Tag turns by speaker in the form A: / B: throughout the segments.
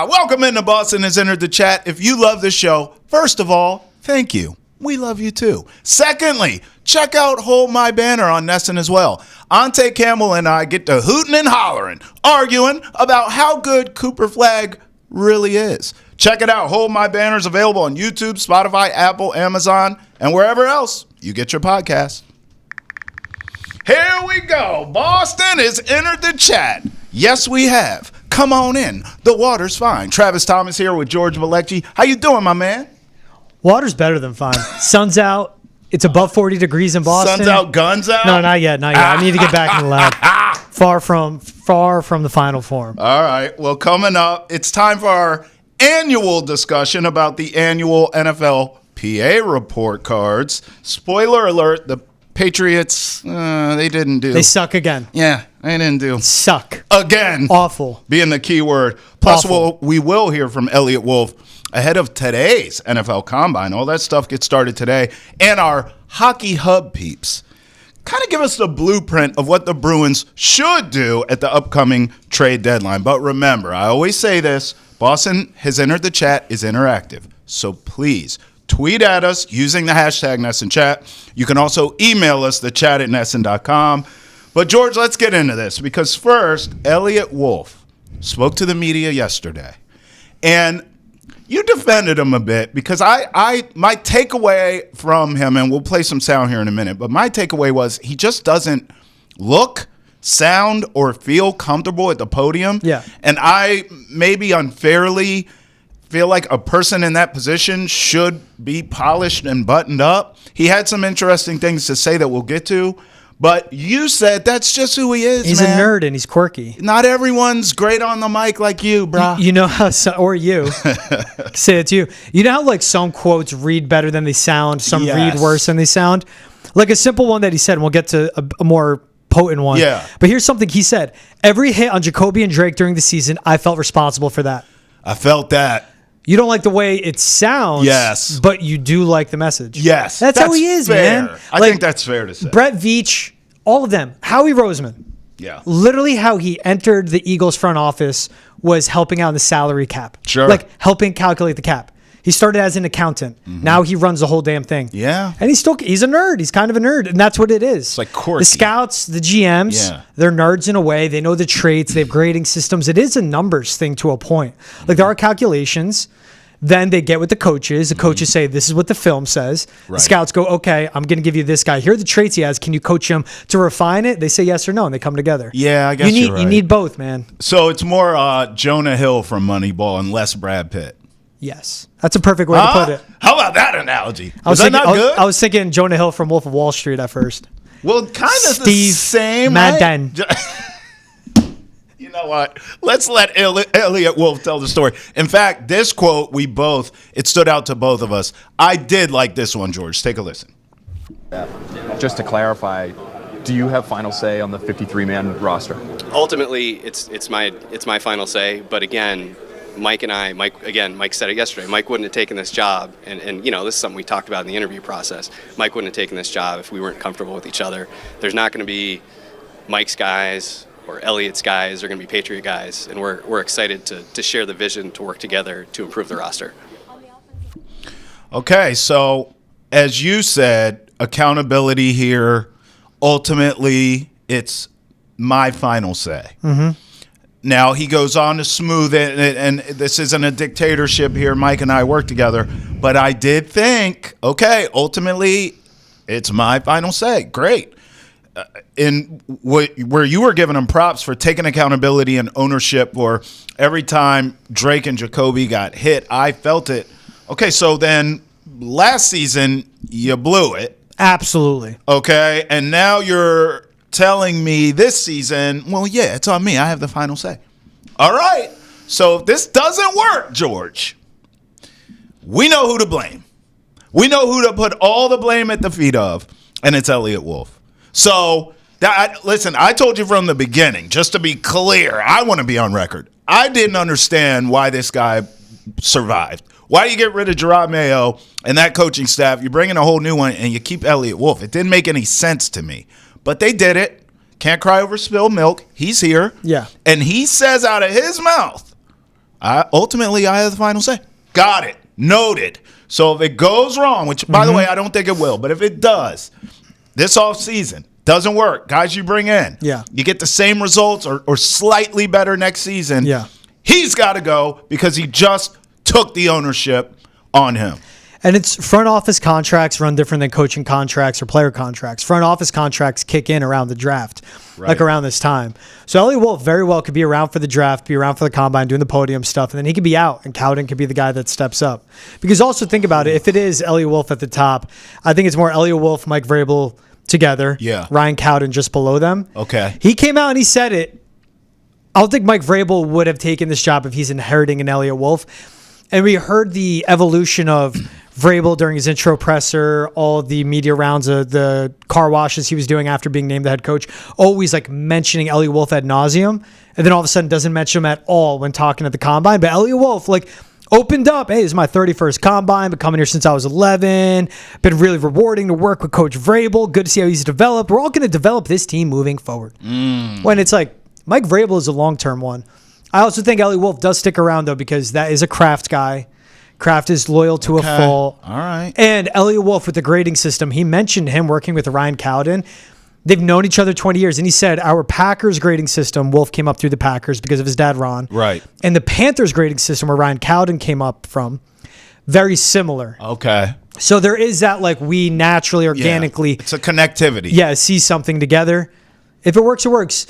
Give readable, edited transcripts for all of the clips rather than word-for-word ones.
A: Welcome into Boston has entered the chat. If you love this show, first of all, thank you. We love you too. Secondly, check out Hold My Banner on NESN as well. Ante Campbell and I get to hooting and hollering, arguing about how good Cooper Flagg really is. Check it out. Hold My Banner is available on YouTube, Spotify, Apple, Amazon, and wherever else you get your podcasts. Here we go. Boston has entered the chat. Yes, we have. Come on in. The water's fine. Travis Thomas here with George Valecki. How you doing, my man?
B: Water's better than fine. Sun's out. It's above 40 degrees in Boston.
A: Sun's out, guns out?
B: No, not yet. I need to get back in the lab. Far from the final form.
A: All right. Well, coming up, it's time for our annual discussion about the annual NFLPA Report Cards. Spoiler alert, the Patriots, they didn't do.
B: They suck again.
A: Yeah, they didn't do.
B: Suck.
A: Again.
B: Awful.
A: Being the key word. Plus,
B: Awful.
A: we will hear from Elliot Wolf ahead of today's NFL Combine. All that stuff gets started today. And our Hockey Hub peeps kind of give us the blueprint of what the Bruins should do at the upcoming trade deadline. But remember, I always say this, Boston has entered the chat is interactive. So please, tweet at us using the hashtag NESNChat. You can also email us, thechat@nesn.com. But, George, let's get into this because first, Eliot Wolf spoke to the media yesterday. And you defended him a bit because my takeaway from him, and we'll play some sound here in a minute, but my takeaway was he just doesn't look, sound, or feel comfortable at the podium.
B: Yeah.
A: And I maybe unfairly feel like a person in that position should be polished and buttoned up. He had some interesting things to say that we'll get to, but you said that's just who he is,
B: He's
A: man.
B: a nerd and he's quirky.
A: Not everyone's great on the mic like you, brah.
B: You know how, or you, say it to you. You know how like some quotes read better than they sound, some
A: Yes.
B: read worse than they sound? Like a simple one that he said, and we'll get to a more potent one.
A: Yeah.
B: But here's something he said. Every hit on Jacoby and Drake during the season, I felt responsible for that.
A: I felt that.
B: You don't like the way it sounds,
A: Yes.
B: but you do like the message.
A: Yes.
B: That's how he is,
A: fair.
B: man.
A: I think that's fair to say.
B: Brett Veach, all of them. Howie Roseman.
A: Yeah.
B: Literally how he entered the Eagles front office was helping out in the salary cap.
A: Sure.
B: Like helping calculate the cap. He started as an accountant. Now he runs the whole damn thing.
A: Yeah.
B: And he's a nerd. He's kind of a nerd. And that's what it is. It's
A: like quirky.
B: The scouts, the GMs,
A: Yeah.
B: they're nerds in a way. They know the traits. They have grading systems. It is a numbers thing to a point. Like there are calculations. Then they get with the coaches. The coaches say, this is what the film says.
A: Right.
B: The scouts go, okay, I'm going to give you this guy. Here are the traits he has. Can you coach him to refine it? They say yes or no, and they come together.
A: Yeah, I guess you're right.
B: You need both, man.
A: So it's more Jonah Hill from Moneyball and less Brad Pitt.
B: Yes. That's a perfect way to put it.
A: How about that analogy?
B: I was
A: that
B: thinking,
A: not good?
B: I was thinking Jonah Hill from Wolf of Wall Street at first.
A: Well, kind of the
B: Steve
A: same.
B: Madden.
A: Right? You know what? Let's let Elliot Wolf tell the story. In fact, this quote, it stood out to both of us. I did like this one, George. Take a listen.
C: Just to clarify, do you have final say on the 53-man roster?
D: Ultimately, it's my final say. But again, Mike said it yesterday. Mike wouldn't have taken this job, and you know this is something we talked about in the interview process. Mike wouldn't have taken this job if we weren't comfortable with each other. There's not going to be Mike's guys or Elliot's guys. They're going to be Patriot guys, and we're excited to share the vision to work together to improve the roster.
A: Okay, so as you said, accountability here. Ultimately, it's my final say. Mm-hmm. Now, he goes on to smooth it, and this isn't a dictatorship here. Mike and I work together. But I did think, okay, ultimately, it's my final say. Great. Where you were giving him props for taking accountability and ownership for every time Drake and Jacoby got hit, I felt it. Okay, so then last season, you blew it.
B: Absolutely.
A: Okay, and now you're telling me this season, well, yeah, it's on me. I have the final say. All right. So if this doesn't work, George, we know who to blame. We know who to put all the blame at the feet of, and it's Elliot Wolf. So, listen, I told you from the beginning, just to be clear, I want to be on record. I didn't understand why this guy survived. Why do you get rid of Gerard Mayo and that coaching staff? You bring in a whole new one, and you keep Elliot Wolf. It didn't make any sense to me. But they did it. Can't cry over spilled milk. He's here.
B: Yeah.
A: And he says out of his mouth, Ultimately, I have the final say. Got it. Noted. So if it goes wrong, which, by the way, I don't think it will, but if it does, this offseason doesn't work, guys you bring in, you get the same results or slightly better next season, he's got to go because he just took the ownership on him.
B: And it's front office contracts run different than coaching contracts or player contracts. Front office contracts kick in around the draft, like around this time. So Elliot Wolf very well could be around for the draft, be around for the combine, doing the podium stuff, and then he could be out, and Cowden could be the guy that steps up. Because also think about it, if it is Elliot Wolf at the top, I think it's more Elliot Wolf, Mike Vrabel together, Ryan Cowden just below them.
A: Okay.
B: He came out and he said it. I don't think Mike Vrabel would have taken this job if he's inheriting an Elliot Wolf. And we heard the evolution of Vrabel during his intro presser, all the media rounds, the car washes he was doing after being named the head coach, always like mentioning Elliot Wolf ad nauseum, and then all of a sudden doesn't mention him at all when talking at the combine. But Elliot Wolf like opened up, hey, this is my 31st combine, been coming here since I was 11, been really rewarding to work with Coach Vrabel, good to see how he's developed. We're all going to develop this team moving forward. When it's like, Mike Vrabel is a long-term one. I also think Elliot Wolf does stick around, though, because that is a Kraft guy. Kraft is loyal to a fault.
A: All right.
B: And Elliot Wolf with the grading system, he mentioned him working with Ryan Cowden. They've known each other 20 years. And he said, our Packers grading system, Wolf came up through the Packers because of his dad, Ron.
A: Right.
B: And the Panthers grading system, where Ryan Cowden came up from, very similar.
A: Okay.
B: So there is that, like, we naturally, organically.
A: It's a connectivity.
B: Yeah, see something together. If it works, it works.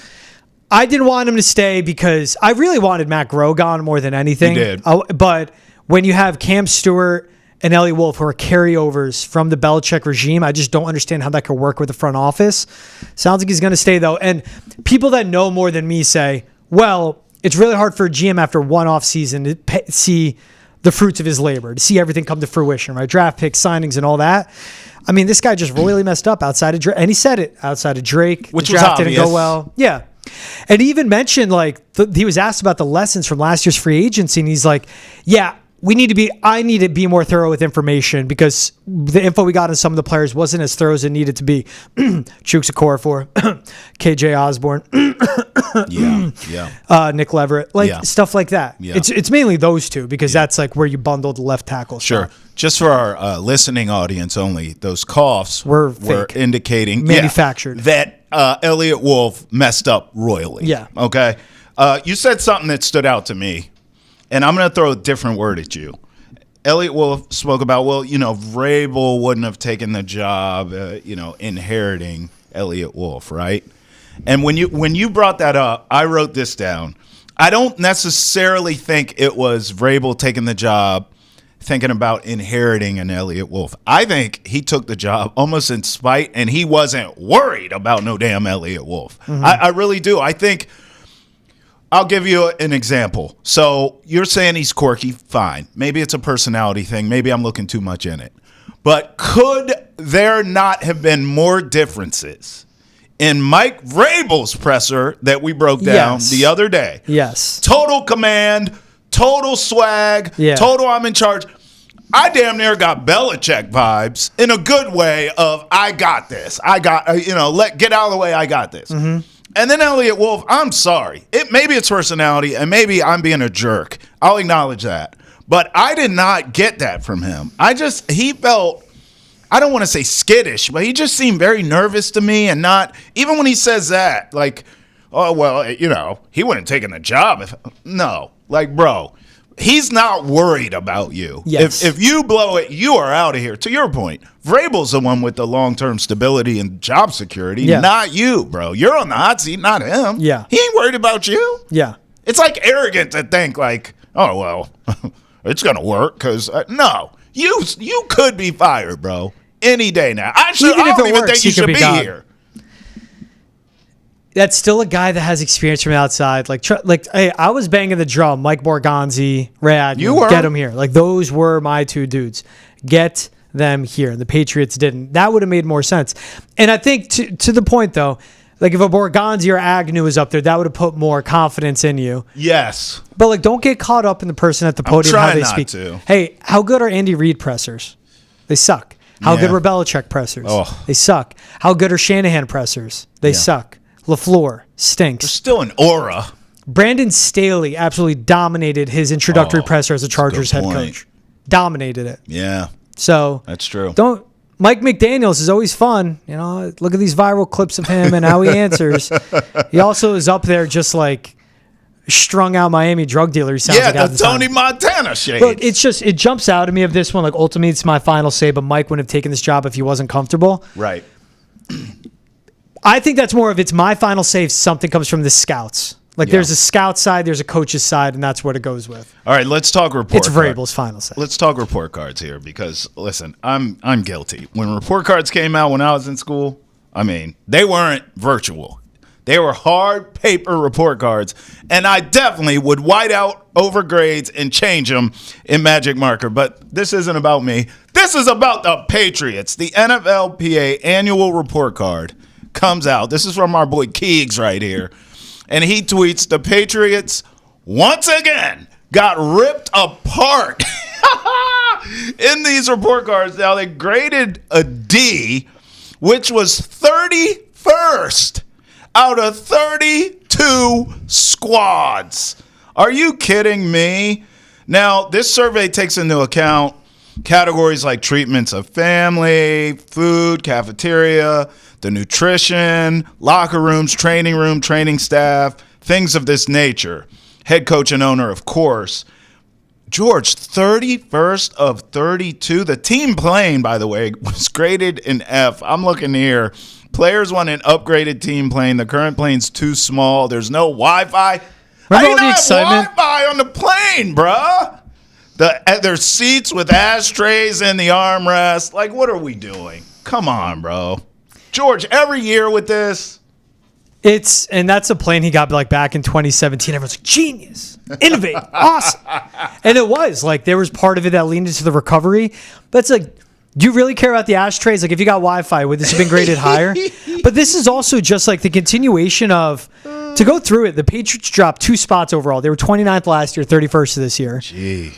B: I didn't want him to stay because I really wanted Matt Grogan more than anything.
A: You did.
B: But when you have Cam Stewart and Elliot Wolf, who are carryovers from the Belichick regime, I just don't understand how that could work with the front office. Sounds like he's going to stay, though. And people that know more than me say, well, it's really hard for a GM after one off season to see the fruits of his labor, to see everything come to fruition, right? Draft picks, signings, and all that. I mean, this guy just really messed up outside of Drake. And he said it, outside of Drake.
A: Which
B: the
A: was
B: draft
A: obvious.
B: didn't go well. Yeah. And he even mentioned, like, he was asked about the lessons from last year's free agency, and he's like, yeah, I need to be more thorough with information because the info we got on some of the players wasn't as thorough as it needed to be. Chooks Okorafor, KJ Osborne, Nick Leverett, stuff like that. Yeah. It's mainly those two because that's like where you bundle the left tackle.
A: Sure.
B: Stuff.
A: Just for our listening audience only, those coughs
B: were
A: indicating
B: manufactured
A: that Elliot Wolf messed up royally.
B: Yeah.
A: Okay. You said something that stood out to me. And I'm going to throw a different word at you. Elliot Wolf spoke about, Vrabel wouldn't have taken the job, inheriting Elliot Wolf, right? And when you brought that up, I wrote this down. I don't necessarily think it was Vrabel taking the job thinking about inheriting an Elliot Wolf. I think he took the job almost in spite, and he wasn't worried about no damn Elliot Wolf. Mm-hmm. I really do. I think... I'll give you an example. So you're saying he's quirky. Fine. Maybe it's a personality thing. Maybe I'm looking too much in it. But could there not have been more differences in Mike Vrabel's presser that we broke down the other day?
B: Yes.
A: Total command, total swag, total I'm in charge. I damn near got Belichick vibes in a good way of I got this. I got, get out of the way. I got this. Mm-hmm. And then Elliot Wolf, I'm sorry. Maybe it's personality, and maybe I'm being a jerk. I'll acknowledge that. But I did not get that from him. He felt, I don't want to say skittish, but he just seemed very nervous to me and not, even when he says that, like, oh, well, he wouldn't have taken the job. No. Like, bro, he's not worried about you.
B: Yes.
A: If you blow it, you are out of here. To your point, Vrabel's the one with the long-term stability and job security, not you, bro. You're on the hot seat, not him.
B: Yeah.
A: He ain't worried about you.
B: Yeah.
A: It's like arrogant to think like, oh, well, it's going to work because, no. You could be fired, bro, any day now. I don't even think you should be here.
B: That's still a guy that has experience from outside. Hey, I was banging the drum. Mike Borgonzi, Ray Agnew,
A: you were.
B: Get him here. Like, those were my two dudes. Get them here. The Patriots didn't. That would have made more sense. And I think to the point, though, like if a Borgonzi or Agnew was up there, that would have put more confidence in you.
A: Yes.
B: But like, don't get caught up in the person at the podium, how they speak.
A: To.
B: Hey, how good are Andy Reid pressers? They suck. How good were Belichick pressers?
A: Oh.
B: They suck. How good are Shanahan pressers? They suck. LaFleur stinks.
A: There's still an aura.
B: Brandon Staley absolutely dominated his introductory presser as a Chargers head coach. Dominated it.
A: Yeah.
B: So
A: that's true.
B: Mike McDaniels is always fun. You know, look at these viral clips of him and how he answers. He also is up there just like strung out Miami drug dealer. He sounds like
A: the Tony Montana shade.
B: Look, it jumps out at me of this one. Like, ultimately, it's my final say, but Mike wouldn't have taken this job if he wasn't comfortable.
A: Right.
B: I think that's more of it's my final say if something comes from the scouts. Like, there's a scout side, there's a coach's side, and that's what it goes with.
A: All right, let's talk report
B: It's Vrabel's final say.
A: Let's talk report cards here because, listen, I'm guilty. When report cards came out when I was in school, I mean, they weren't virtual. They were hard paper report cards, and I definitely would white out over grades and change them in magic marker. But this isn't about me. This is about the Patriots. The NFLPA annual report card comes out. This is from our boy Keegs right here. And he tweets, the Patriots once again got ripped apart in these report cards. Now, they graded a D, which was 31st out of 32 squads. Are you kidding me? Now, this survey takes into account categories like treatments of family, food, cafeteria, the nutrition, locker rooms, training staff, things of this nature. Head coach and owner, of course. George, 31st of 32. The team plane, by the way, was graded an F. I'm looking here. Players want an upgraded team plane. The current plane's too small. There's no Wi-Fi.
B: Remember all
A: I
B: the
A: have
B: excitement?
A: Wi-Fi on the plane, bruh. There's seats with ashtrays in the armrest. Like, what are we doing? Come on, bro. George, every year with this.
B: And that's a plane he got like back in 2017. Everyone's like, genius, innovate, awesome. And it was like, there was part of it that leaned into the recovery. But it's like, do you really care about the ashtrays? Like, if you got Wi-Fi, would this have been graded higher? But this is also just like the continuation of, to go through it, the Patriots dropped 2 spots overall. They were 29th last year, 31st of this year.
A: Gee.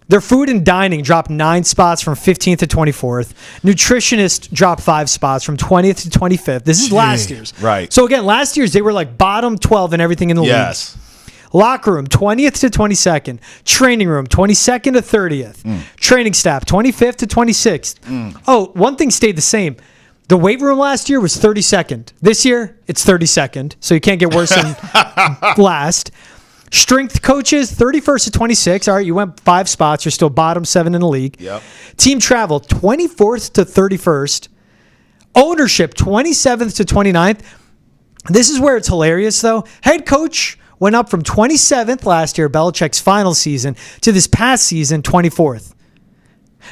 B: Their food and dining dropped 9 spots from 15th to 24th. Nutritionist dropped 5 spots from 20th to 25th. This is last year's.
A: Right.
B: So again, last year's, they were like bottom 12 and everything in the
A: Yes.
B: league. Locker room, 20th to 22nd. Training room, 22nd to 30th. Training staff, 25th to 26th. Oh, one thing stayed the same. The weight room last year was 32nd. This year, it's 32nd. So you can't get worse than last. Strength coaches, 31st to 26th. All right, you went 5 spots. You're still bottom 7 in the league.
A: Yep.
B: Team travel, 24th to 31st. Ownership, 27th to 29th. This is where it's hilarious, though. Head coach went up from 27th last year, Belichick's final season, to this past season, 24th.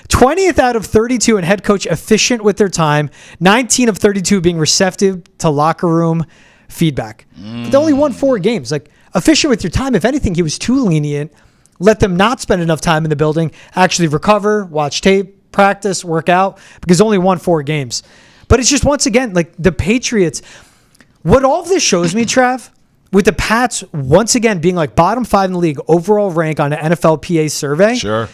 B: 20th out of 32 and head coach efficient with their time. 19 of 32 being receptive to locker room feedback. But they only won 4 games. Like, efficient with your time. If anything, he was too lenient. Let them not spend enough time in the building, actually recover, watch tape, practice, work out, because only won 4 games. But it's just, once again, like the Patriots, what all of this shows me, Trav, with the Pats once again being like bottom 5 in the league, overall rank on an NFLPA survey.
A: Sure.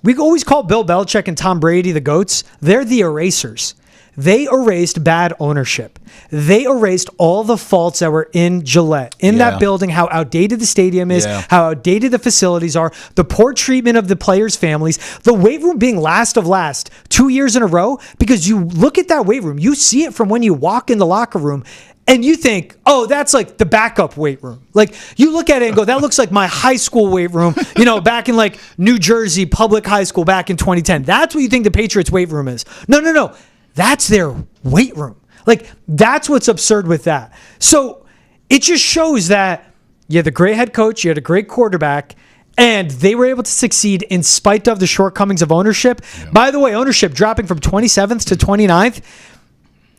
B: We always call Bill Belichick and Tom Brady the GOATs. They're the erasers. They erased bad ownership. They erased all the faults that were in Gillette, in that building, how outdated the stadium is, how outdated the facilities are, the poor treatment of the players' families, the weight room being last of last 2 years in a row, because you look at that weight room, you see it from when you walk in the locker room, and you think, oh, that's like the backup weight room. Like, you look at it and go, that looks like my high school weight room, back in like New Jersey public high school back in 2010. That's what you think the Patriots weight room is. No. That's their weight room. Like, that's what's absurd with that. So it just shows that you had a great head coach, you had a great quarterback, and they were able to succeed in spite of the shortcomings of ownership. Yeah. By the way, ownership dropping from 27th to 29th,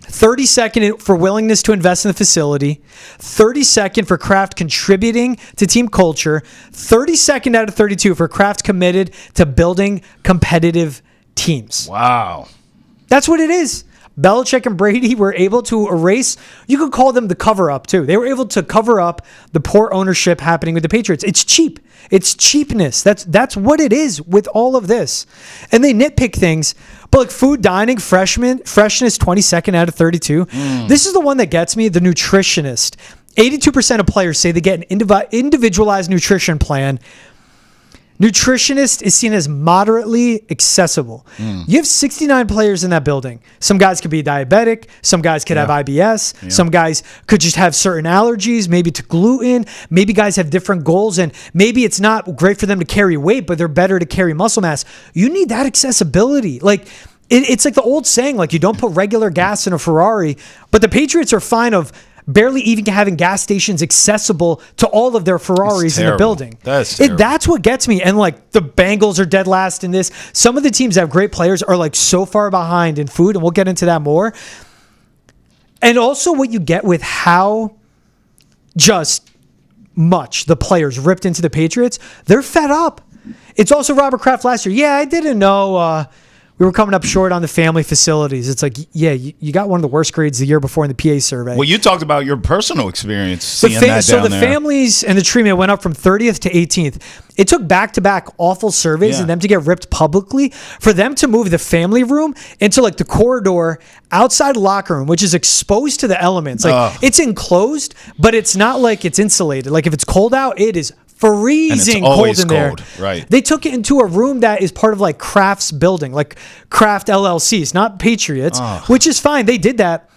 B: 32nd for willingness to invest in the facility, 32nd for Kraft contributing to team culture, 32nd out of 32 for Kraft committed to building competitive teams.
A: Wow.
B: That's what it is. Belichick and Brady were able to erase, you could call them the cover-up too. They were able to cover up the poor ownership happening with the Patriots. It's cheap. It's cheapness. That's what it is with all of this. And they nitpick things, but like food, dining, freshness, 22nd out of 32. This is the one that gets me, the nutritionist. 82% of players say they get an individualized nutrition plan. Nutritionist is seen as moderately accessible. You have 69 players in that building. Some guys could be diabetic. Some guys could have IBS. Some guys could just have certain allergies, maybe to gluten. Maybe guys have different goals, and maybe it's not great for them to carry weight, but they're better to carry muscle mass. You need that accessibility. Like, it's like the old saying, like, you don't put regular gas in a Ferrari, but the Patriots are fine of barely even having gas stations accessible to all of their Ferraris in the building. That's what gets me. And like the Bengals are dead last in this. Some of the teams that have great players are like so far behind in food, and we'll get into that more. And also what you get with how just much the players ripped into the Patriots, they're fed up. It's also Robert Kraft last year. Yeah, I didn't know we were coming up short on the family facilities. It's like, yeah, you got one of the worst grades the year before in the PA survey.
A: Well, you talked about your personal experience seeing that down there.
B: So the families and the treatment went up from 30th to 18th. It took back-to-back awful surveys and them to get ripped publicly. For them to move the family room into like the corridor outside locker room, which is exposed to the elements. Like it's enclosed, but it's not like it's insulated. Like if it's cold out, it is freezing cold in there.
A: Right.
B: They took it into a room that is part of like Kraft's building, like Kraft LLCs, not Patriots, which is fine. They did that.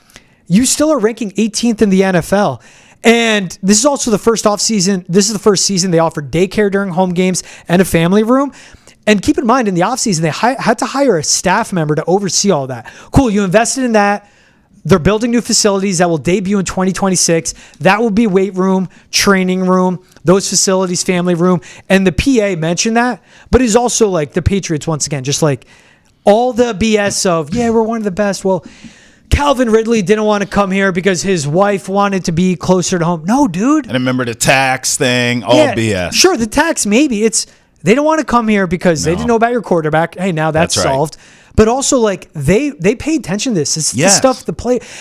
B: You still are ranking 18th in the NFL. And this is also the first offseason. This is the first season they offered daycare during home games and a family room. And keep in mind, in the offseason, they had to hire a staff member to oversee all that. Cool, you invested in that. They're building new facilities that will debut in 2026. That will be weight room, training room, those facilities, family room. And the PA mentioned that, but it's also like the Patriots, once again, just like all the BS of, yeah, we're one of the best. Well, Calvin Ridley didn't want to come here because his wife wanted to be closer to home. No, dude.
A: And remember the tax thing, all BS.
B: Sure, the tax, maybe. They don't want to come here because they didn't know about your quarterback. Hey, now that's solved. But also, like, they pay attention to this. This is the stuff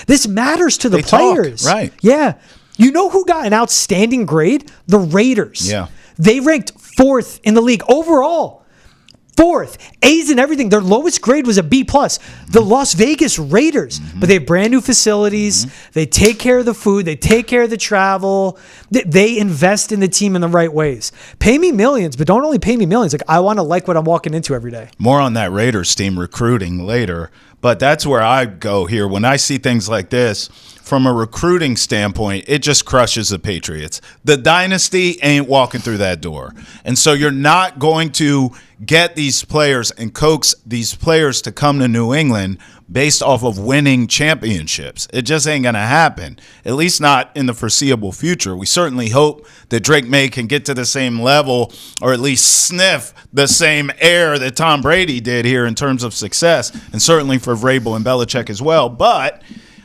B: this matters to the players.
A: Right.
B: Yeah. You know who got an outstanding grade? The Raiders.
A: Yeah.
B: They ranked 4th in the league overall. 4th. A's and everything. Their lowest grade was a B+. The Las Vegas Raiders. But they have brand new facilities. They take care of the food. They take care of the travel. They invest in the team in the right ways. Pay me millions, but don't only pay me millions. Like, I want to like what I'm walking into every day.
A: More on that Raiders team recruiting later. But that's where I go here. When I see things like this, from a recruiting standpoint, it just crushes the Patriots. The dynasty ain't walking through that door. And so you're not going to get these players and coax these players to come to New England based off of winning championships. It just ain't going to happen, at least not in the foreseeable future. We certainly hope that Drake May can get to the same level or at least sniff the same air that Tom Brady did here in terms of success, and certainly for Vrabel and Belichick as well. But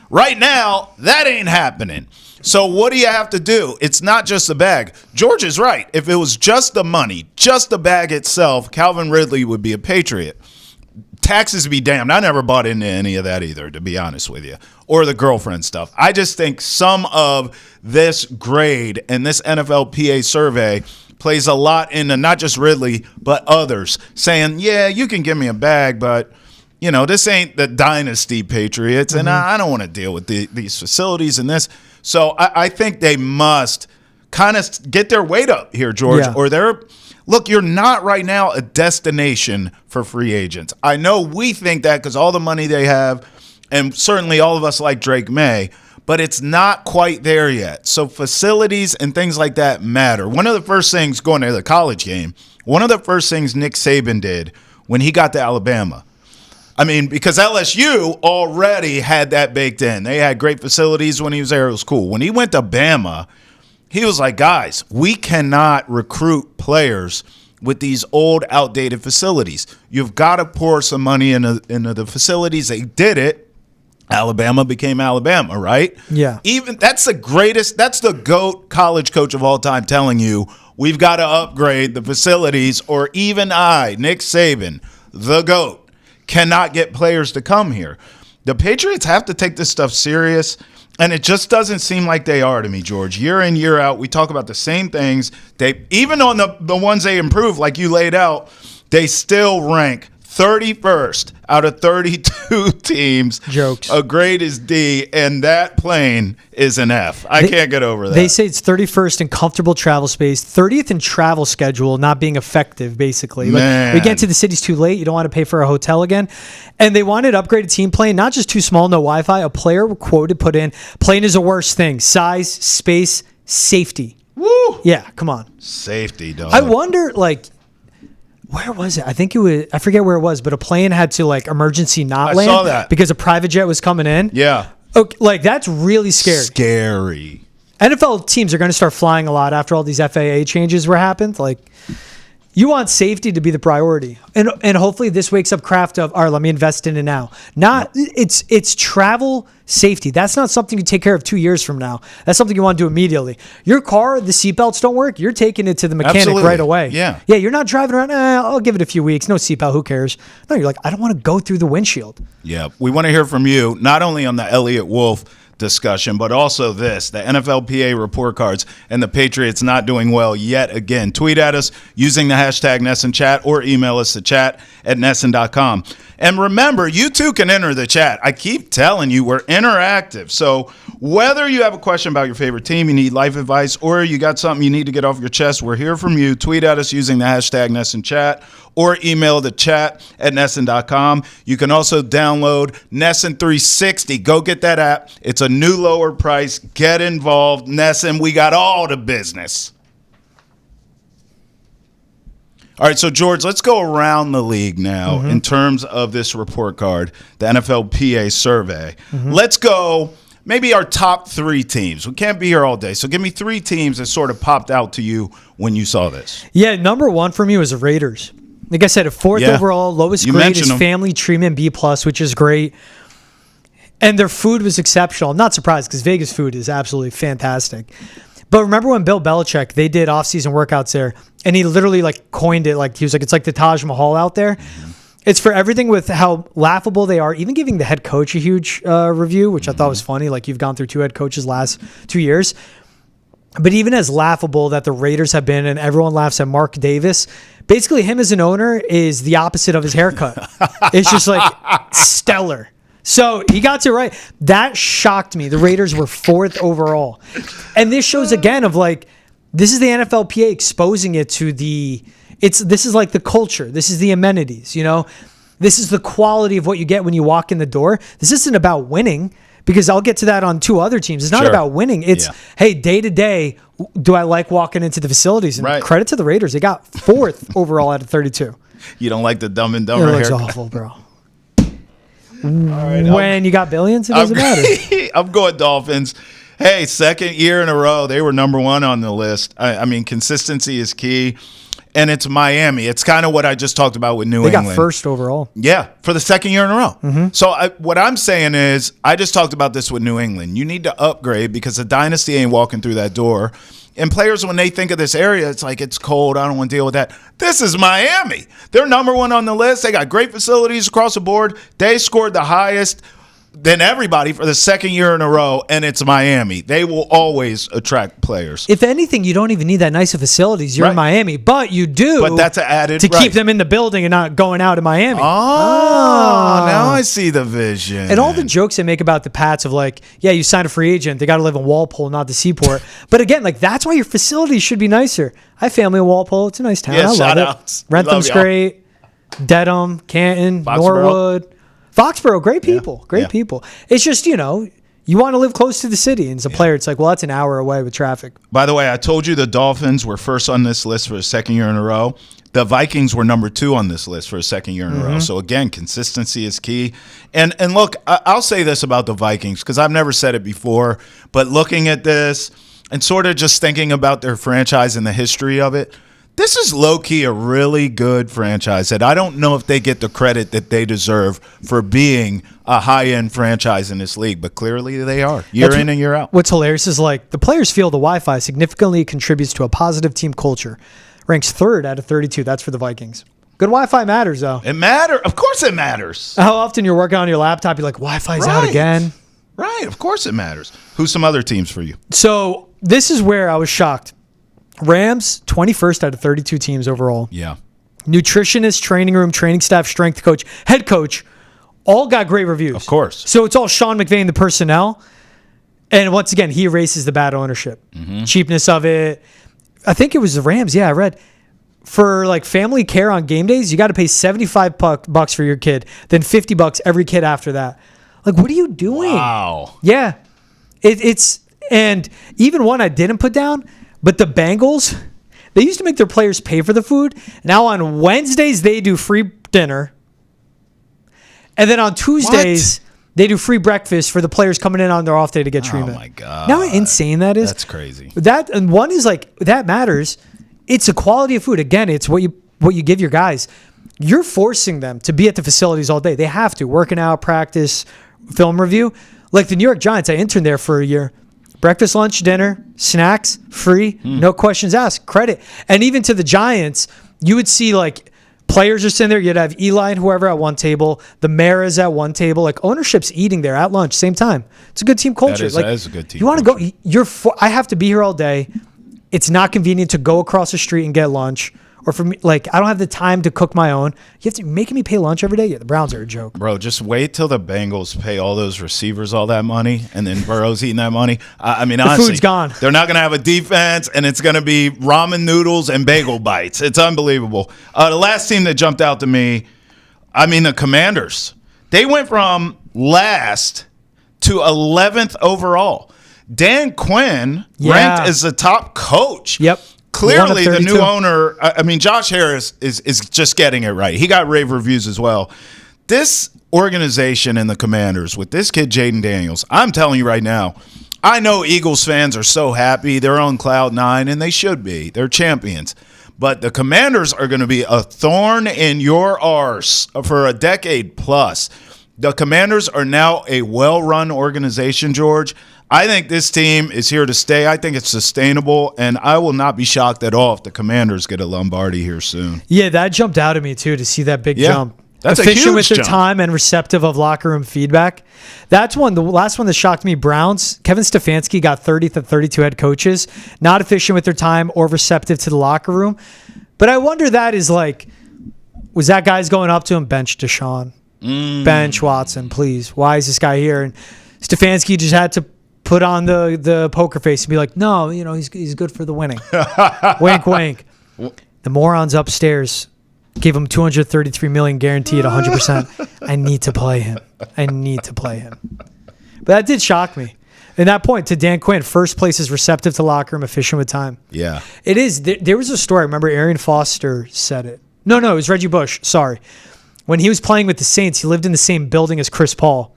A: right now, that ain't happening. So what do you have to do? It's not just the bag. George is right. If it was just the money, just the bag itself, Calvin Ridley would be a Patriot. Taxes be damned. I never bought into any of that either, to be honest with you, or the girlfriend stuff. I just think some of this grade and this NFLPA survey plays a lot into not just Ridley, but others saying, yeah, you can give me a bag, but you know, this ain't the dynasty Patriots, and I don't want to deal with these facilities and this. So I think they must kind of get their weight up here, George, or look, you're not right now a destination for free agents. I know we think that because all the money they have, and certainly all of us like Drake May, but it's not quite there yet. So facilities and things like that matter. One of the first things going to the college game, one of the first things Nick Saban did when he got to Alabama, I mean, because LSU already had that baked in. They had great facilities when he was there. It was cool. When he went to Bama, he was like, guys, we cannot recruit players with these old, outdated facilities. You've got to pour some money into the facilities. They did it. Alabama became Alabama, right?
B: Yeah.
A: Even that's the greatest, that's the GOAT college coach of all time telling you we've got to upgrade the facilities, or even Nick Saban, the GOAT, cannot get players to come here. The Patriots have to take this stuff serious, and it just doesn't seem like they are to me, George. Year in, year out, we talk about the same things. They even on the ones they improve, like you laid out, they still rank 31st out of 32 teams.
B: Jokes.
A: A grade is D, and that plane is an F. I can't get over that.
B: They say it's 31st in comfortable travel space, 30th in travel schedule not being effective, basically.
A: Man.
B: Like, we get to the city's too late. You don't want to pay for a hotel again. And they wanted upgraded team plane, not just too small, no Wi-Fi. A player quoted put in, plane is the worst thing. Size, space, safety.
A: Woo!
B: Yeah, come on.
A: Safety, dog.
B: I wonder, like, where was it? I think it was, I forget where it was, but a plane had to, like, emergency not land.
A: saw that.
B: Because a private jet was coming in.
A: Yeah.
B: Okay, like, that's really scary.
A: Scary.
B: NFL teams are going to start flying a lot after all these FAA changes were happened. Like, you want safety to be the priority, and hopefully this wakes up Kraft of, all right, let me invest in it now. Not it's travel safety. That's not something you take care of 2 years from now. That's something you want to do immediately. Your car, the seatbelts don't work. You're taking it to the mechanic
A: Absolutely.
B: right away.
A: Yeah.
B: You're not driving around. I'll give it a few weeks. No seatbelt. Who cares? No, you're like, I don't want to go through the windshield.
A: Yeah. We want to hear from you, not only on the Elliot Wolf discussion, but also this, the NFLPA report cards and the Patriots not doing well yet again. Tweet at us using the hashtag NESN chat or email us at chat@nesn.com. And remember, you too can enter the chat. I keep telling you, we're interactive. So whether you have a question about your favorite team, you need life advice, or you got something you need to get off your chest, we're here from you. Tweet at us using the hashtag NESN chat or email the chat@nesn.com. You can also download NESN 360. Go get that app. It's a new lower price. Get involved. NESN, we got all the business. All right, so George, let's go around the league now in terms of this report card, the NFLPA survey. Let's go maybe our top three teams. We can't be here all day, so give me three teams that sort of popped out to you when you saw this.
B: Yeah, number one for me was the Raiders. Like I said, a fourth overall, lowest grade is family treatment B+, which is great. And their food was exceptional. I'm not surprised because Vegas food is absolutely fantastic. But remember when Bill Belichick, they did off-season workouts there, and he literally like coined it, like he was like, it's like the Taj Mahal out there. It's for everything with how laughable they are, even giving the head coach a huge review, which I thought was funny. Like, you've gone through two head coaches last 2 years. But even as laughable that the Raiders have been, and everyone laughs at Mark Davis, basically him as an owner is the opposite of his haircut. It's just like stellar. So he got it right. That shocked me. The Raiders were fourth overall. And this shows again of like, this is the NFLPA exposing it to this is like the culture. This is the amenities, you know? This is the quality of what you get when you walk in the door. This isn't about winning, because I'll get to that on two other teams. It's not about winning. It's, hey, day to day, do I like walking into the facilities? And credit to the Raiders. They got fourth overall out of 32.
A: You don't like the Dumb and Dumber
B: haircut? It looks awful, bro. When you got billions, it doesn't matter.
A: I'm going Dolphins. Hey, second year in a row, they were number one on the list. I mean, consistency is key. And it's Miami. It's kind of what I just talked about with New England.
B: They got first overall.
A: Yeah, for the second year in a row. So what I'm saying is, I just talked about this with New England. You need to upgrade because the dynasty ain't walking through that door. And players, when they think of this area, it's like, it's cold. I don't want to deal with that. This is Miami. They're number one on the list. They got great facilities across the board. They scored the highest than everybody for the second year in a row, and it's Miami. They will always attract players.
B: If anything, you don't even need that nice of facilities. You're in Miami, but you do.
A: But that's an added
B: to keep them in the building and not going out of Miami.
A: Oh, now I see the vision.
B: And all the jokes they make about the Pats of like, yeah, you sign a free agent, they got to live in Walpole, not the Seaport. But again, like, that's why your facilities should be nicer. I have family in Walpole. It's a nice town.
A: Yeah,
B: I love
A: outs.
B: it. Rentham's great. Dedham, Canton, Norwood. Foxborough, great people. Great people. It's just, you know, you want to live close to the city. And as a player, it's like, well, that's an hour away with traffic.
A: By the way, I told you the Dolphins were first on this list for the second year in a row. The Vikings were number 2 on this list for a second year in a row. So, again, consistency is key. And look, I'll say this about the Vikings because I've never said it before, but looking at this and sort of just thinking about their franchise and the history of it, this is low-key a really good franchise that I don't know if they get the credit that they deserve for being a high-end franchise in this league, but clearly they are, year in and year out.
B: What's hilarious is, like, the players feel the Wi-Fi significantly contributes to a positive team culture. Ranks 3rd out of 32. That's for the Vikings. Good Wi-Fi matters, though.
A: It matters. Of course it matters.
B: How often you're working on your laptop, you're like, Wi-Fi's out again.
A: Right, of course it matters. Who's some other teams for you?
B: So this is where I was shocked. Rams, 21st out of 32 teams overall.
A: Yeah.
B: nutritionist, training room, training staff, strength coach, head coach, all got great reviews.
A: Of course.
B: So it's all Sean McVay and the personnel. And once again, he erases the bad ownership, cheapness of it. I think it was the Rams. Yeah, I read for like family care on game days, you got to pay $75 for your kid, then $50 every kid after that. Like, what are you doing?
A: Wow.
B: Yeah, it's and even one I didn't put down, but the Bengals, they used to make their players pay for the food. Now on Wednesdays they do free dinner, and then on Tuesdays.
A: What?
B: They do free breakfast for the players coming in on their off day to get treatment.
A: Oh my God.
B: Now how insane that is.
A: That's crazy.
B: That and one is like that matters. It's a quality of food. Again, it's what you give your guys. You're forcing them to be at the facilities all day. They have to working out, practice, film review. Like the New York Giants, I interned there for a year. Breakfast, lunch, dinner, snacks, free, no questions asked, credit. And even to the Giants, you would see like players are sitting there. You'd have Eli and whoever at one table. The Maras at one table. Like ownership's eating there at lunch, same time. It's a good team culture.
A: That is a good team.
B: You want to go? I have to be here all day. It's not convenient to go across the street and get lunch. Or for me, like I don't have the time to cook my own. You have to making me pay lunch every day. Yeah, the Browns are a joke.
A: Bro, just wait till the Bengals pay all those receivers all that money, and then Burrow's eating that money. I mean, honestly,
B: food's gone.
A: They're not going to have a defense, and it's going to be ramen noodles and bagel bites. It's unbelievable. The last team that jumped out to me, I mean, the Commanders. They went from last to 11th overall. Dan Quinn ranked as the top coach.
B: Yep.
A: Clearly, the new owner, I mean, Josh Harris is just getting it right. He got rave reviews as well. This organization and the Commanders with this kid, Jaden Daniels, I'm telling you right now, I know Eagles fans are so happy. They're on cloud nine, and they should be. They're champions. But the Commanders are going to be a thorn in your arse for a decade plus. The Commanders are now a well-run organization, George. I think this team is here to stay. I think it's sustainable, and I will not be shocked at all if the Commanders get a Lombardi here soon.
B: Yeah, that jumped out at me, too, to see that big jump.
A: That's
B: efficient
A: a huge
B: with their
A: jump.
B: time and receptive of locker room feedback. That's one. The last one that shocked me, Browns. Kevin Stefanski got 30th of 32 head coaches. Not efficient with their time or receptive to the locker room. But I wonder that is like, was that guy's going up to him, bench Deshaun, bench Watson, please. Why is this guy here? And Stefanski just had to put on the poker face and be like, no, he's good for the winning. Wink, wink. The morons upstairs gave him $233 million guaranteed 100%. I need to play him. But that did shock me. And that point to Dan Quinn, first place is receptive to locker room, efficient with time.
A: Yeah.
B: It is. There was a story. I remember Arian Foster said it. No, it was Reggie Bush. Sorry. When he was playing with the Saints, he lived in the same building as Chris Paul.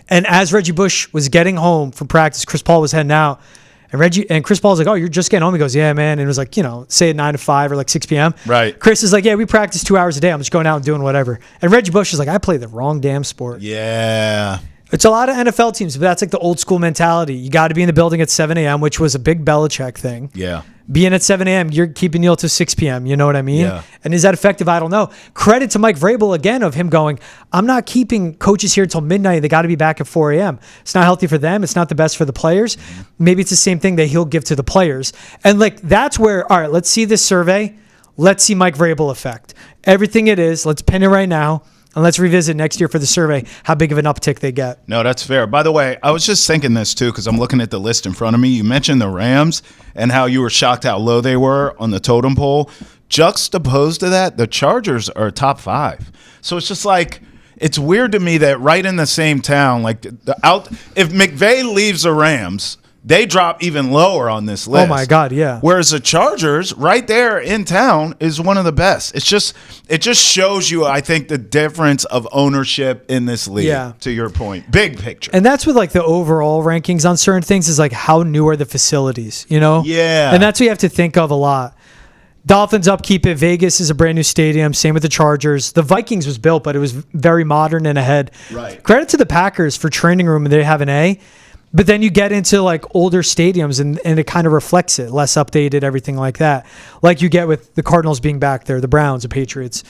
B: And as Reggie Bush was getting home from practice, Chris Paul was heading out. And Chris Paul's like, oh, you're just getting home? He goes, yeah, man. And it was like, say at 9 to 5 or like 6 p.m.
A: Right.
B: Chris is like, yeah, we practice 2 hours a day. I'm just going out and doing whatever. And Reggie Bush is like, I play the wrong damn sport.
A: Yeah.
B: It's a lot of NFL teams, but that's like the old school mentality. You got to be in the building at 7 a.m., which was a big Belichick thing.
A: Yeah.
B: Being at 7 a.m., you're keeping Neil till 6 p.m. You know what I mean?
A: Yeah.
B: And is that effective? I don't know. Credit to Mike Vrabel again of him going, I'm not keeping coaches here until midnight. They got to be back at 4 a.m. It's not healthy for them. It's not the best for the players. Maybe it's the same thing that he'll give to the players. And like that's where, all right, let's see this survey. Let's see Mike Vrabel effect. Everything it is, let's pin it right now. And let's revisit next year for the survey how big of an uptick they get.
A: No, that's fair. By the way, I was just thinking this too because I'm looking at the list in front of me. You mentioned the Rams and how you were shocked how low they were on the totem pole. Juxtaposed to that, the Chargers are top 5. So it's just like it's weird to me that right in the same town, like if McVay leaves the Rams, they drop even lower on this list.
B: Oh my God, yeah.
A: Whereas the Chargers, right there in town, is one of the best. It just shows you, I think, the difference of ownership in this league.
B: Yeah.
A: To your point, big picture.
B: And that's with like the overall rankings on certain things is like how new are the facilities,
A: Yeah.
B: And that's what you have to think of a lot. Dolphins upkeep it. Vegas is a brand new stadium. Same with the Chargers. The Vikings was built, but it was very modern and ahead.
A: Right.
B: Credit to the Packers for training room, and they have an A. But then you get into like older stadiums and it kind of reflects it, less updated, everything like that. Like you get with the Cardinals being back there, the Browns, the Patriots.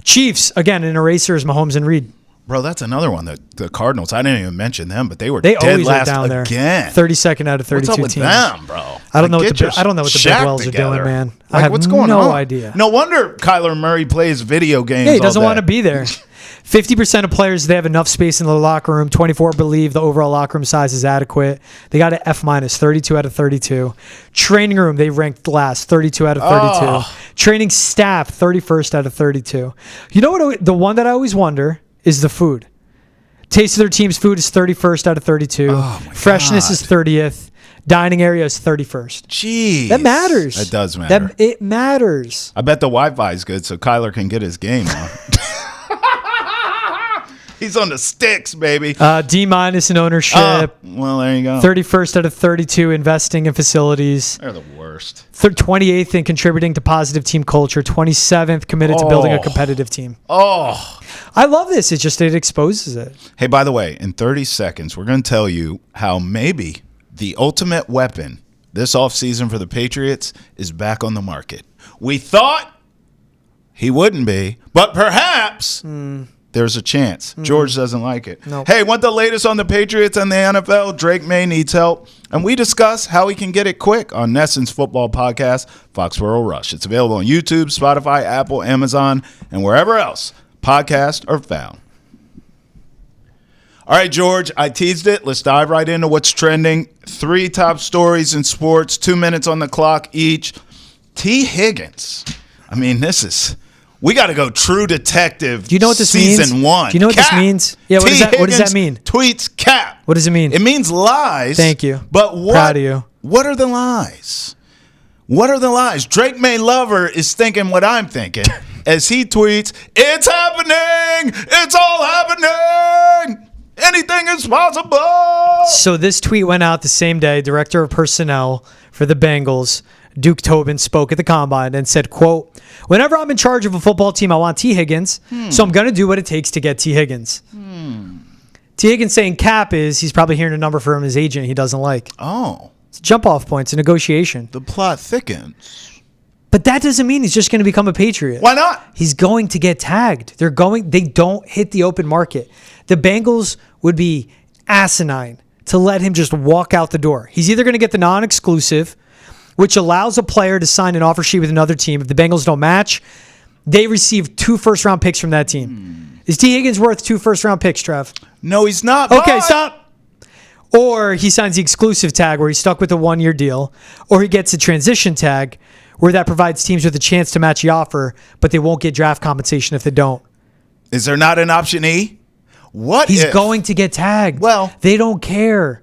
B: Chiefs, again, an eraser is Mahomes and Reed.
A: Bro, that's another one. The Cardinals, I didn't even mention them, but they
B: They
A: dead
B: always are
A: last
B: down there.
A: again.
B: 32nd out of 32
A: What's up with
B: teams.
A: them, bro?
B: I don't know what
A: Get
B: the
A: your
B: I don't know what the big
A: shack
B: wells are
A: together.
B: doing, man. I
A: Like,
B: have
A: what's going
B: no
A: on?
B: idea.
A: No wonder Kyler Murray plays video games.
B: Yeah, he
A: all
B: doesn't
A: day.
B: want to be there. 50% of players, they have enough space in the locker room. 24 believe the overall locker room size is adequate. They got an F-, 32 out of 32. Training room, they ranked last, 32 out of 32.
A: Oh.
B: Training staff, 31st out of 32. You know what? The one that I always wonder is the food. Taste of their team's food is 31st out of 32.
A: Oh, my
B: Freshness
A: God.
B: is 30th. Dining area is 31st.
A: Jeez.
B: That matters.
A: That does matter.
B: It matters.
A: I bet the Wi-Fi is good so Kyler can get his game on. He's on the sticks, baby.
B: D- in ownership.
A: Well, there you go.
B: 31st out of 32 investing in facilities.
A: They're the worst.
B: 28th in contributing to positive team culture. 27th committed to building a competitive team.
A: Oh.
B: I love this. It's just it exposes it.
A: Hey, by the way, in 30 seconds, we're going to tell you how maybe the ultimate weapon this offseason for the Patriots is back on the market. We thought he wouldn't be, but perhaps there's a chance. George doesn't like it.
B: Nope.
A: Hey, want the latest on the Patriots and the NFL? Drake May needs help, and we discuss how he can get it quick on NESN's football podcast, Foxborough Rush. It's available on YouTube, Spotify, Apple, Amazon, and wherever else podcasts are found. All right, George, I teased it. Let's dive right into what's trending. 3 top stories in sports, 2 minutes on the clock each. T. Higgins. I mean, we got to go True Detective.
B: Do you know what this
A: season
B: means?
A: 1.
B: Do you know what this
A: Cap.
B: means? Yeah, what
A: T.
B: does that
A: Higgins
B: mean?
A: Tweets cap.
B: What does it mean?
A: It means lies.
B: Thank you.
A: But what?
B: Proud of you.
A: What are the lies? What are the lies? Drake May Lover is thinking what I'm thinking as he tweets, "It's happening! It's all happening! Anything is possible!"
B: So this tweet went out the same day. Director of Personnel for the Bengals, Duke Tobin, spoke at the Combine and said, quote, "Whenever I'm in charge of a football team, I want T. Higgins, so I'm going to do what it takes to get T. Higgins." T. Higgins saying cap is he's probably hearing a number from his agent he doesn't like.
A: Oh,
B: It's a jump-off point. It's a negotiation.
A: the plot thickens.
B: But that doesn't mean he's just going to become a Patriot.
A: Why not?
B: He's going to get tagged. They don't hit the open market. The Bengals would be asinine to let him just walk out the door. He's either going to get the non-exclusive, which allows a player to sign an offer sheet with another team. If the Bengals don't match, they receive 2 first-round picks from that team. Is T. Higgins worth 2 first-round picks, Trev?
A: No, he's not.
B: Okay,
A: but-
B: stop. Or he signs the exclusive tag where he's stuck with a 1-year deal, or he gets a transition tag where that provides teams with a chance to match the offer, but they won't get draft compensation if they don't.
A: Is there not an option E? What
B: He's
A: if?
B: going to get tagged.
A: Well-
B: they don't care.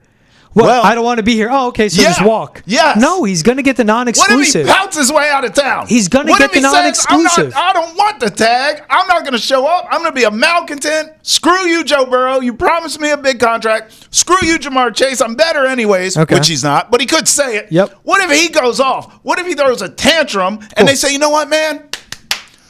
A: Well-
B: I don't want to be here. Oh, okay, so
A: Yeah,
B: just walk.
A: yes.
B: No, he's going to get the
A: What if he
B: non-exclusive.
A: pouts his way out of town?
B: He's gonna
A: What
B: get
A: if
B: the
A: he says,
B: non-exclusive.
A: I don't want the tag. I'm not going to show up. I'm going to be a malcontent. Screw you, Joe Burrow. You promised me a big contract. Screw you, Jamar Chase. I'm better anyways,
B: Okay.
A: which he's not, but he could say it.
B: Yep.
A: What if he goes off? What if he throws a tantrum and they say, you know what, man?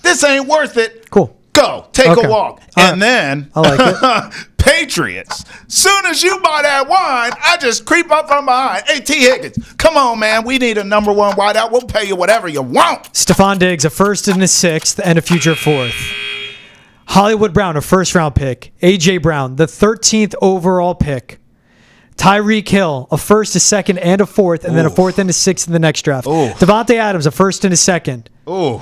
A: This ain't worth it.
B: Cool.
A: Go. Take
B: Okay.
A: a walk.
B: All
A: And
B: right.
A: then
B: I like it.
A: Patriots. Soon as you buy that wine, I just creep up from behind. Hey, T. Higgins, come on, man. We need a number 1 wideout. We'll pay you whatever you want.
B: Stephon Diggs, a 1st and a 6th, and a future 4th. Hollywood Brown, a 1st-round pick. A.J. Brown, the 13th overall pick. Tyreek Hill, a 1st, a 2nd, and a 4th, and then a 4th and a 6th in the next draft.
A: Ooh.
B: Devontae Adams, a 1st and a 2nd.
A: Ooh.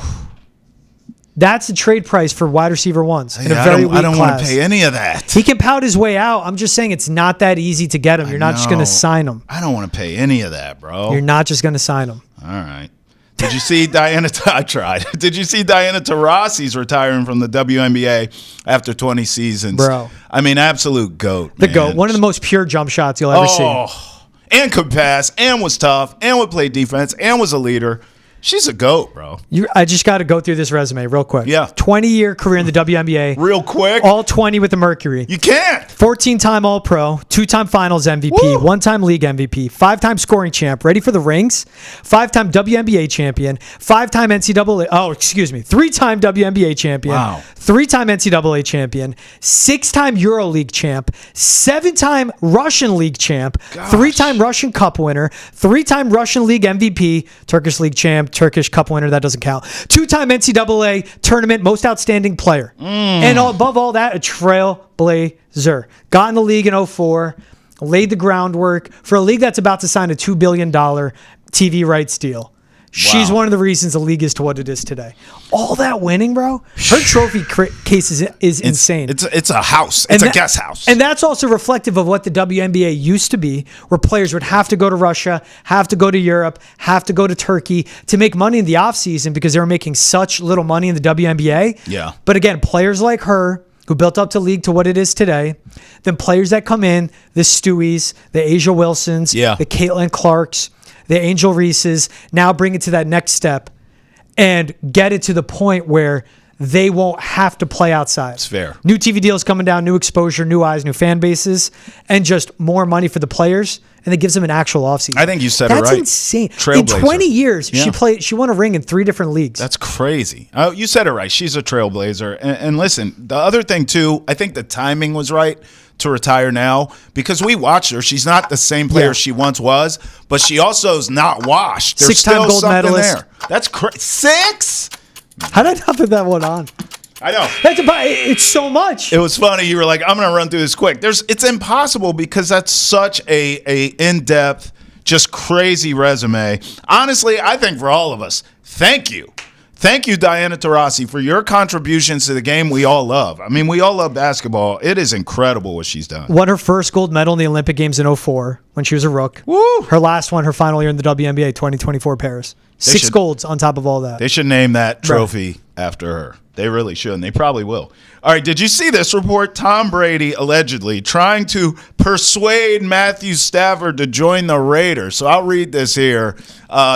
B: That's the trade price for wide receiver ones in a
A: Yeah,
B: very weak
A: I don't want
B: class.
A: to pay any of that.
B: He can pout his way out. I'm just saying it's not that easy to get him. You're not just going
A: No.
B: to sign him.
A: I don't want to pay any of that, bro.
B: You're not just going to sign him.
A: All right. Did you see Diana? I tried. Did you see Diana Taurasi's retiring from the WNBA after 20 seasons?
B: Bro.
A: I mean, absolute GOAT.
B: The
A: man.
B: GOAT. One of the most pure jump shots you'll ever see.
A: And could pass, and was tough, and would play defense, and was a leader. She's a GOAT, bro.
B: I just got to go through this resume real quick.
A: Yeah.
B: 20-year career in the WNBA.
A: Real quick.
B: All 20 with the Mercury.
A: You can't.
B: 14-time All-Pro, 2-time Finals MVP,
A: Woo.
B: 1-time League MVP, 5-time scoring champ. Ready for the rings? 5-time WNBA champion, 5-time NCAA. Oh, excuse me. 3-time WNBA champion.
A: Wow.
B: 3-time NCAA champion, 6-time EuroLeague champ, 7-time Russian League champ, 3-time Russian Cup winner, 3-time Russian League MVP, Turkish League champ, Turkish Cup winner. That doesn't count. 2-time NCAA tournament most outstanding player. And above all that, a trailblazer. Got in the league in 2004, laid the groundwork for a league that's about to sign a $2 billion TV rights deal. She's one of the reasons the league is to what it is today. All that winning, bro. Her trophy case is insane.
A: It's a house. It's a guest house.
B: And that's also reflective of what the WNBA used to be, where players would have to go to Russia, have to go to Europe, have to go to Turkey to make money in the offseason because they were making such little money in the WNBA.
A: Yeah.
B: But again, players like her who built up the league to what it is today, then players that come in, the Stewies, the Asia Wilsons, the Caitlin Clarks, the Angel Reeses, now bring it to that next step and get it to the point where they won't have to play outside. It's
A: fair.
B: New TV deals coming down, new exposure, new eyes, new fan bases, and just more money for the players, and it gives them an actual offseason.
A: I think you said it right.
B: That's insane.
A: Trailblazer.
B: In 20 years, she won a ring in 3 different leagues.
A: That's crazy. Oh, you said it right. She's a trailblazer. And listen, the other thing, too, I think the timing was right to retire now because we watched her. She's not the same player she once was, but she also is not washed. There's
B: 6-time
A: still
B: gold
A: something
B: medalist.
A: there. That's crazy. 6?
B: How did I not put that one on?
A: I know.
B: It's so much.
A: It was funny. You were like, I'm going to run through this quick. It's impossible because that's such a in-depth, just crazy resume. Honestly, I think for all of us, thank you. Thank you, Diana Taurasi, for your contributions to the game we all love. I mean, we all love basketball. It is incredible what she's done.
B: Won her first gold medal in the Olympic Games in 2004 when she was a rook.
A: Woo!
B: Her last one, her final year in the WNBA 2024 Paris. 6 golds on top of all that.
A: They should name that trophy after her. They really should, and they probably will. All right, did you see this report? Tom Brady allegedly trying to persuade Matthew Stafford to join the Raiders. So I'll read this here.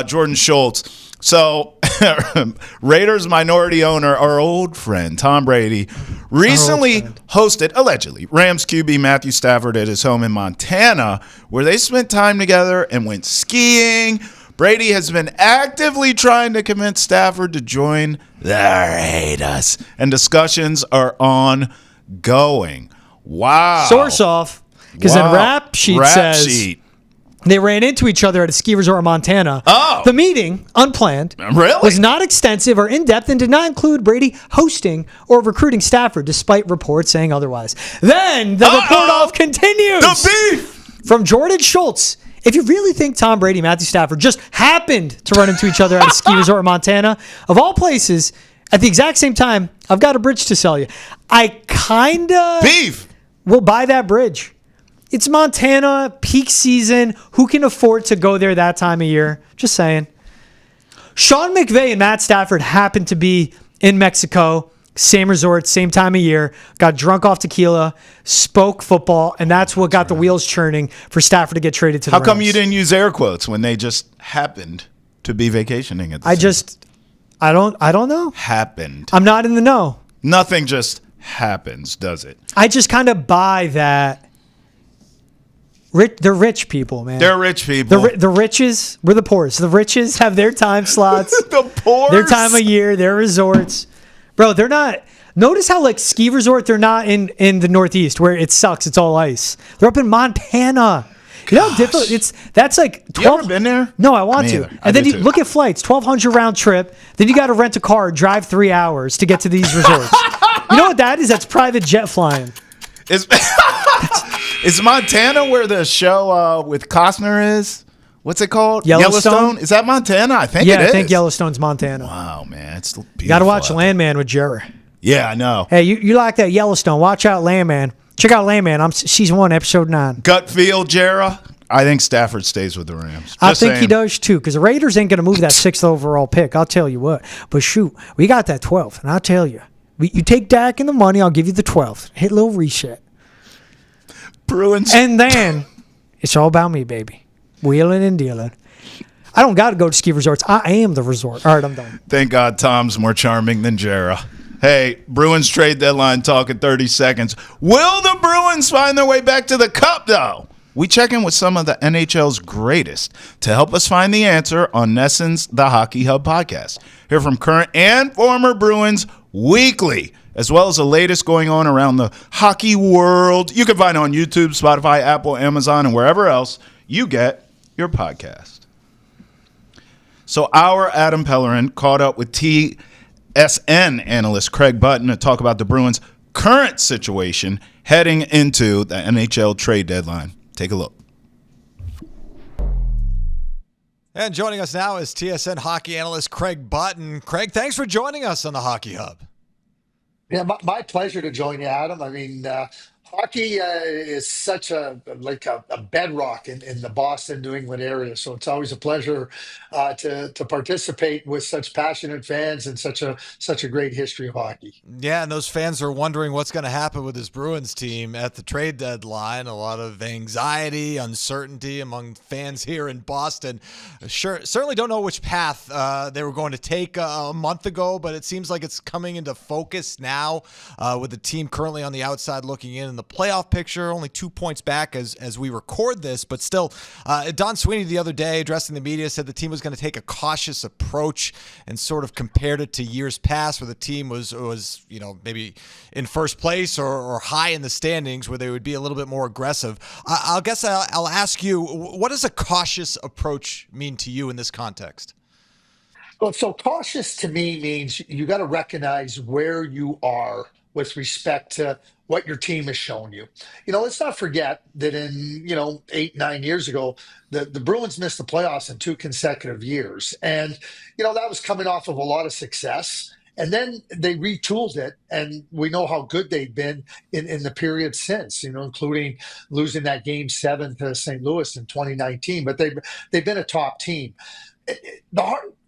A: Jordan Schultz. So, Raiders minority owner, our old friend, Tom Brady, recently hosted, allegedly, Rams QB Matthew Stafford at his home in Montana, where they spent time together and went skiing. Brady has been actively trying to convince Stafford to join the Raiders, and discussions are ongoing. Wow.
B: Source off, because then Rap Sheet says they ran into each other at a ski resort in Montana.
A: Oh.
B: The meeting, unplanned, was not extensive or in-depth and did not include Brady hosting or recruiting Stafford, despite reports saying otherwise. Then the report off continues.
A: The beef!
B: From Jordan Schultz. If you really think Tom Brady and Matthew Stafford just happened to run into each other at a ski resort in Montana, of all places, at the exact same time, I've got a bridge to sell you. I kind of will buy that bridge. It's Montana, peak season. Who can afford to go there that time of year? Just saying. Sean McVay and Matt Stafford happened to be in Mexico, same resort, same time of year, got drunk off tequila, spoke football, and that's what got the wheels churning for Stafford to get traded to the Rams.
A: How come you didn't use air quotes when they just happened to be vacationing at the same time?
B: I don't know.
A: Happened.
B: I'm not in the know.
A: Nothing just happens, does it?
B: I just kind of buy that. They're rich people, man.
A: They're rich people.
B: The riches, we're the poorest. The riches have their time slots.
A: The poorest?
B: Their time of year, their resorts. Bro, they're not. Notice how, like, ski resort, they're not in the Northeast where it sucks. It's all ice. They're up in Montana. You know how difficult that's like 12.
A: You ever been there?
B: No, I want to. And then you look at flights, 1,200 round trip. Then you got to rent a car, drive 3 hours to get to these resorts. You know what that is? That's private jet flying.
A: Is Montana where the show with Costner is? What's it called?
B: Yellowstone?
A: Is that Montana? I think it is.
B: Yeah, I think Yellowstone's Montana.
A: Wow, man. It's beautiful.
B: You got to watch Landman with Jerry.
A: Yeah, I know.
B: Hey, you like that Yellowstone. Watch out, Landman. Check out Landman. Season 1, episode 9.
A: Gut feel, Jera. I think Stafford stays with the Rams.
B: I think he does too, because the Raiders ain't going to move that 6th overall pick. I'll tell you what. But shoot, we got that 12th, and I'll tell you. You take Dak and the money, I'll give you the 12th. Hit a little reset.
A: Bruins.
B: And then it's all about me, baby. Wheeling and dealing. I don't got to go to ski resorts. I am the resort. All right, I'm done.
A: Thank God Tom's more charming than Jera. Hey, Bruins trade deadline talk in 30 seconds. Will the Bruins find their way back to the Cup, though? We check in with some of the NHL's greatest to help us find the answer on NESN's The Hockey Hub podcast. Hear from current and former Bruins weekly, as well as the latest going on around the hockey world. You can find it on YouTube, Spotify, Apple, Amazon, and wherever else you get your podcast. So our Adam Pellerin caught up with TSN analyst Craig Button to talk about the Bruins' current situation heading into the NHL trade deadline. Take a look.
E: And joining us now is TSN hockey analyst Craig Button. Craig, thanks for joining us on the Hockey Hub.
F: Yeah, my pleasure to join you, Adam. I mean, hockey is such a bedrock in the Boston, New England area. So it's always a pleasure to participate with such passionate fans and such a great history of hockey.
E: Yeah, and those fans are wondering what's going to happen with this Bruins team at the trade deadline. A lot of anxiety, uncertainty among fans here in Boston. Certainly don't know which path they were going to take a month ago, but it seems like it's coming into focus now with the team currently on the outside looking in the playoff picture, only 2 points back as we record this, but still, Don Sweeney the other day addressing the media said the team was going to take a cautious approach and sort of compared it to years past where the team was maybe in first place or high in the standings where they would be a little bit more aggressive. I'll ask you, what does a cautious approach mean to you in this context?
F: Well, so cautious to me means you got to recognize where you are with respect to what your team has shown you. Let's not forget that in, 8, 9 years ago, the Bruins missed the playoffs in 2 consecutive years. And, that was coming off of a lot of success. And then they retooled it, and we know how good they've been in the period since, including losing that game 7 to St. Louis in 2019. But they've been a top team.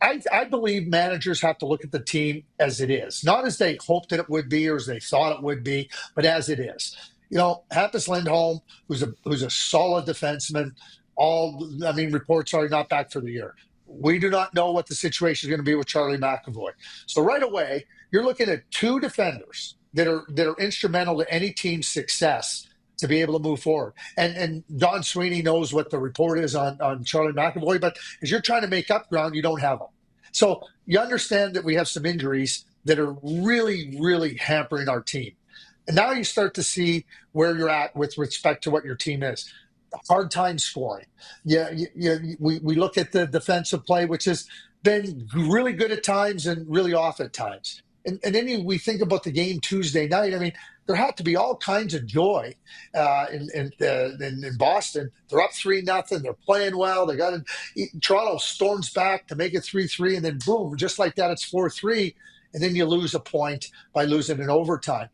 F: I believe managers have to look at the team as it is, not as they hoped that it would be or as they thought it would be, but as it is. Hampus Lindholm, who's a solid defenseman. Reports are not back for the year. We do not know what the situation is going to be with Charlie McAvoy. So right away, you're looking at 2 defenders that are instrumental to any team's success to be able to move forward. And Don Sweeney knows what the report is on Charlie McAvoy, but as you're trying to make up ground, you don't have them. So you understand that we have some injuries that are really, really hampering our team. And now you start to see where you're at with respect to what your team is. Hard time scoring. We look at the defensive play, which has been really good at times and really off at times. And then we think about the game Tuesday night. I mean, there had to be all kinds of joy in Boston. They're up 3-0. They're playing well. Toronto storms back to make it 3-3, and then boom, just like that, it's 4-3, and then you lose a point by losing in overtime.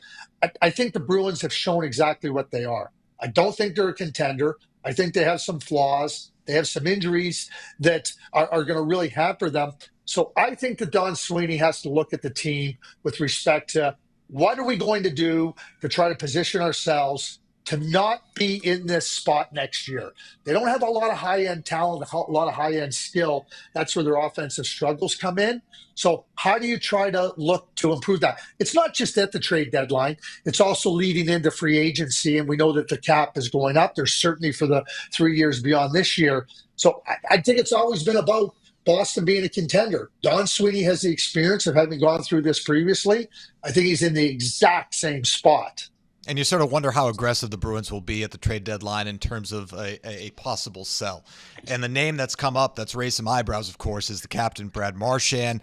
F: I think the Bruins have shown exactly what they are. I don't think they're a contender. I think they have some flaws. They have some injuries that are going to really hamper them. So I think that Don Sweeney has to look at the team with respect to what are we going to do to try to position ourselves to not be in this spot next year. They don't have a lot of high-end talent, a lot of high-end skill. That's where their offensive struggles come in. So how do you try to look to improve that? It's not just at the trade deadline. It's also leading into free agency, and we know that the cap is going up. There's certainly for the 3 years beyond this year. So I think it's always been about Boston being a contender. Don Sweeney has the experience of having gone through this previously. I think he's in the exact same spot.
E: And you sort of wonder how aggressive the Bruins will be at the trade deadline in terms of a possible sell. And the name that's come up that's raised some eyebrows, of course, is the captain, Brad Marchand.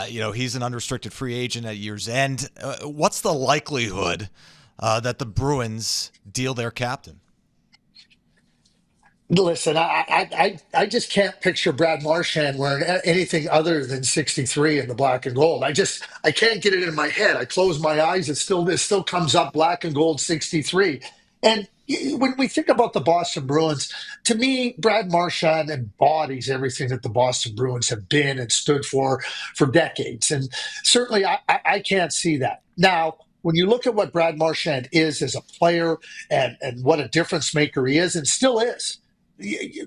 E: He's an unrestricted free agent at year's end. What's the likelihood that the Bruins deal their captain?
F: Listen, I just can't picture Brad Marchand wearing anything other than 63 in the black and gold. I can't get it in my head. I close my eyes. It still comes up black and gold 63. And when we think about the Boston Bruins, to me, Brad Marchand embodies everything that the Boston Bruins have been and stood for decades. And certainly I can't see that. Now, when you look at what Brad Marchand is as a player and what a difference maker he is and still is,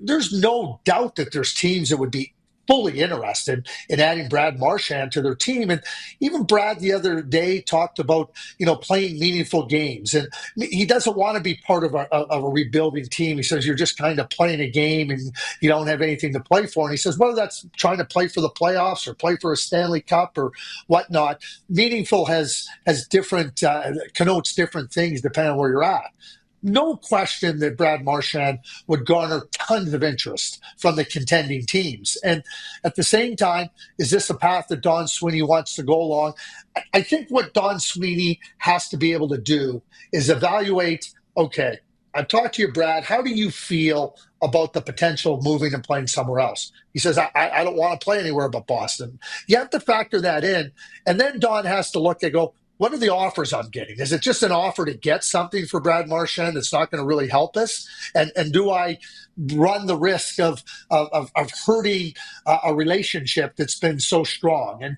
F: there's no doubt that there's teams that would be fully interested in adding Brad Marchand to their team. And even Brad the other day talked about, playing meaningful games. And he doesn't want to be part of a rebuilding team. He says, you're just kind of playing a game and you don't have anything to play for. And he says, whether that's trying to play for the playoffs or play for a Stanley Cup or whatnot, meaningful has different, connotes different things depending on where you're at. no question that Brad Marchand would garner tons of interest from the contending teams. And at the same time, is this a path that Don Sweeney wants to go along? I think what Don Sweeney has to be able to do is evaluate, okay, I've talked to you, Brad. How do you feel about the potential of moving and playing somewhere else? He says, I don't want to play anywhere but Boston. You have to factor that in. And then Don has to look and go, what are the offers I'm getting? Is it just an offer to get something for Brad Marchand that's not going to really help us? And do I run the risk of hurting a relationship that's been so strong? And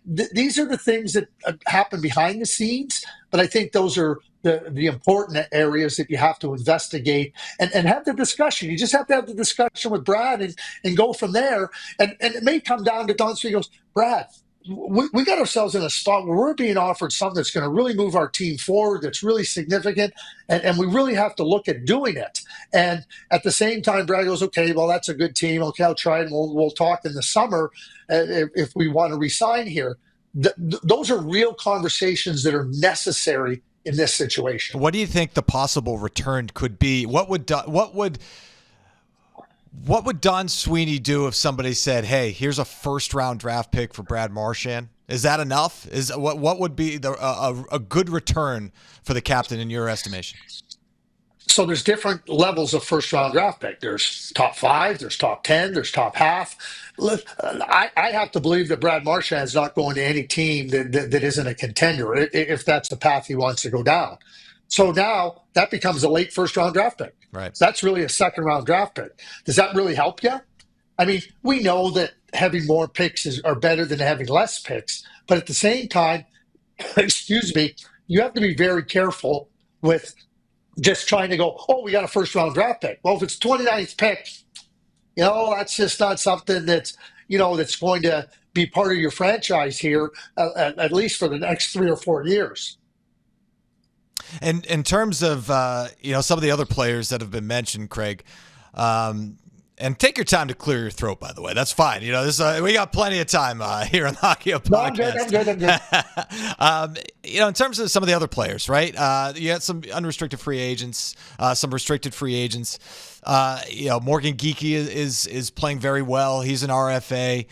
F: these are the things that happen behind the scenes, but I think those are the important areas that you have to investigate and have the discussion. You just have to have the discussion with Brad and go from there. And it may come down to Don Sweeney goes, Brad, we got ourselves in a spot where we're being offered something that's going to really move our team forward, that's really significant, and we really have to look at doing it. And at the same time, Brad goes, okay, well, that's a good team. Okay, I'll try it, and we'll talk in the summer if we want to resign here. Those are real conversations that are necessary in this situation.
E: What do you think the possible return could be? What would Don Sweeney do if somebody said, "Hey, here's a first-round draft pick for Brad Marchand"? Is that enough? Is what would be a good return for the captain in your estimation?
F: So there's different levels of first-round draft pick. There's top 5, there's top 10, there's top half. I have to believe that Brad Marchand is not going to any team that isn't a contender if that's the path he wants to go down. So now that becomes a late first-round draft pick.
E: Right.
F: So that's really a second-round draft pick. Does that really help you? I mean, we know that having more picks are better than having less picks, but at the same time, excuse me, you have to be very careful with just trying to go, oh, we got a first-round draft pick. Well, if it's 29th pick, that's just not something that's going to be part of your franchise here, at least for the next 3 or 4 years.
E: And in terms of, some of the other players that have been mentioned, Craig, and take your time to clear your throat, by the way. That's fine. We got plenty of time here on the Hockey Up Podcast.
F: No, I'm good.
E: In terms of some of the other players, right? You had some unrestricted free agents, some restricted free agents. Morgan Geekie is playing very well. He's an RFA.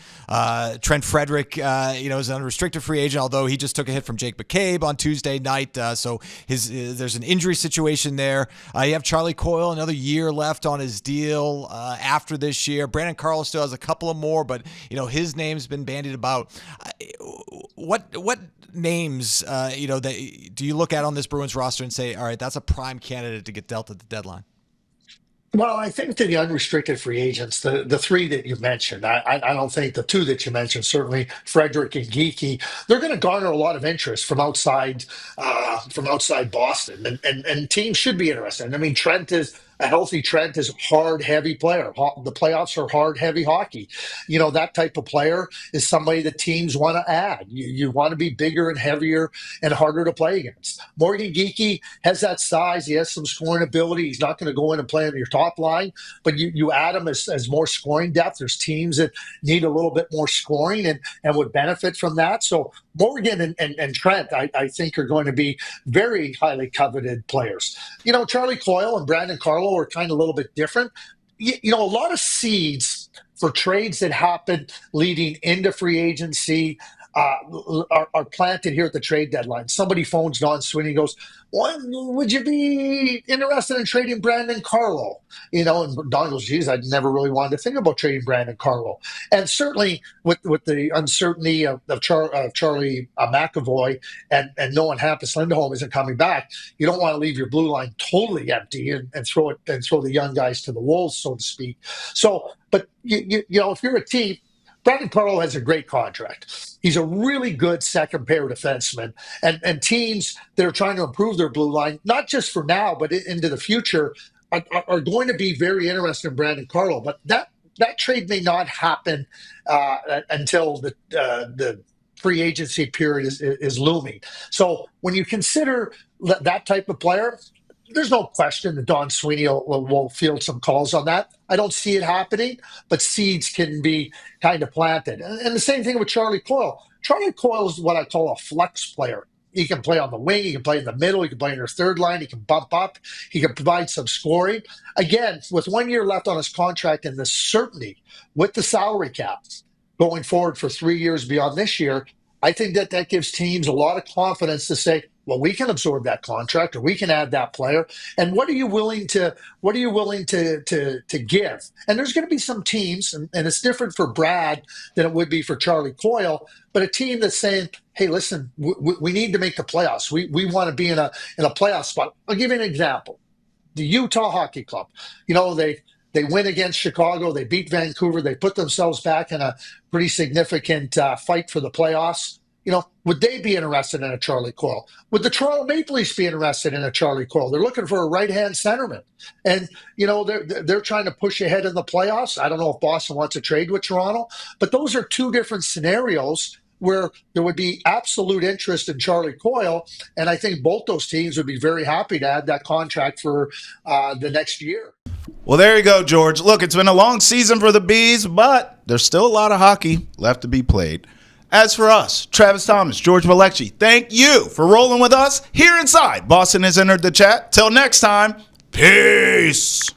E: Trent Frederick, is an unrestricted free agent, although he just took a hit from Jake McCabe on Tuesday night. So there's an injury situation there. You have Charlie Coyle, another year left on his deal after this year. Brandon Carlo still has a couple of more, but his name's been bandied about. What names do you look at on this Bruins roster and say, all right, that's a prime candidate to get dealt at the deadline?
F: Well, I think to the unrestricted free agents, the 3 that you mentioned, I don't think the 2 that you mentioned, certainly Frederick and Geekie, they're going to garner a lot of interest from outside Boston, and teams should be interested. I mean, a healthy Trent is a hard, heavy player. The playoffs are hard, heavy hockey. That type of player is somebody that teams want to add. You want to be bigger and heavier and harder to play against. Morgan Geekie has that size. He has some scoring ability. He's not going to go in and play on your top line, but you add him as more scoring depth. There's teams that need a little bit more scoring and would benefit from that. So Morgan and Trent, I think, are going to be very highly coveted players. Charlie Coyle and Brandon Carlo are kind of a little bit different. A lot of seeds for trades that happen leading into free agency are planted here at the trade deadline. Somebody phones Don Sweeney and goes, would you be interested in trading Brandon Carlo? And Don goes, geez, I'd never really wanted to think about trading Brandon Carlo. And certainly with the uncertainty of Charlie McAvoy and knowing Hampus Lindholm isn't coming back, you don't want to leave your blue line totally empty and throw the young guys to the wolves, so to speak. So, but if you're a team, Brandon Carlo has a great contract. He's a really good second-pair defenseman. And teams that are trying to improve their blue line, not just for now, but into the future, are going to be very interested in Brandon Carlo. But that trade may not happen until the free agency period is looming. So when you consider that type of player, there's no question that Don Sweeney will field some calls on that. I don't see it happening, but seeds can be kind of planted. And the same thing with Charlie Coyle. Charlie Coyle is what I call a flex player. He can play on the wing. He can play in the middle. He can play in their third line. He can bump up. He can provide some scoring. Again, with 1 year left on his contract and the certainty with the salary cap going forward for 3 years beyond this year, I think that gives teams a lot of confidence to say, well, we can absorb that contract, or we can add that player. And what are you willing to give? And there's going to be some teams, and it's different for Brad than it would be for Charlie Coyle, but a team that's saying, hey, listen, we need to make the playoffs. We want to be in a playoff spot. I'll give you an example. The Utah Hockey Club, they win against Chicago. They beat Vancouver. They put themselves back in a pretty significant fight for the playoffs. Would they be interested in a Charlie Coyle? Would the Toronto Maple Leafs be interested in a Charlie Coyle? They're looking for a right-hand centerman. And, they're trying to push ahead in the playoffs. I don't know if Boston wants to trade with Toronto, but those are two different scenarios where there would be absolute interest in Charlie Coyle. And I think both those teams would be very happy to add that contract for the next year.
A: Well, there you go, George. Look, it's been a long season for the Bees, but there's still a lot of hockey left to be played. As for us, Travis Thomas, George Valecki, thank you for rolling with us here inside Boston Has Entered the Chat. Till next time, peace.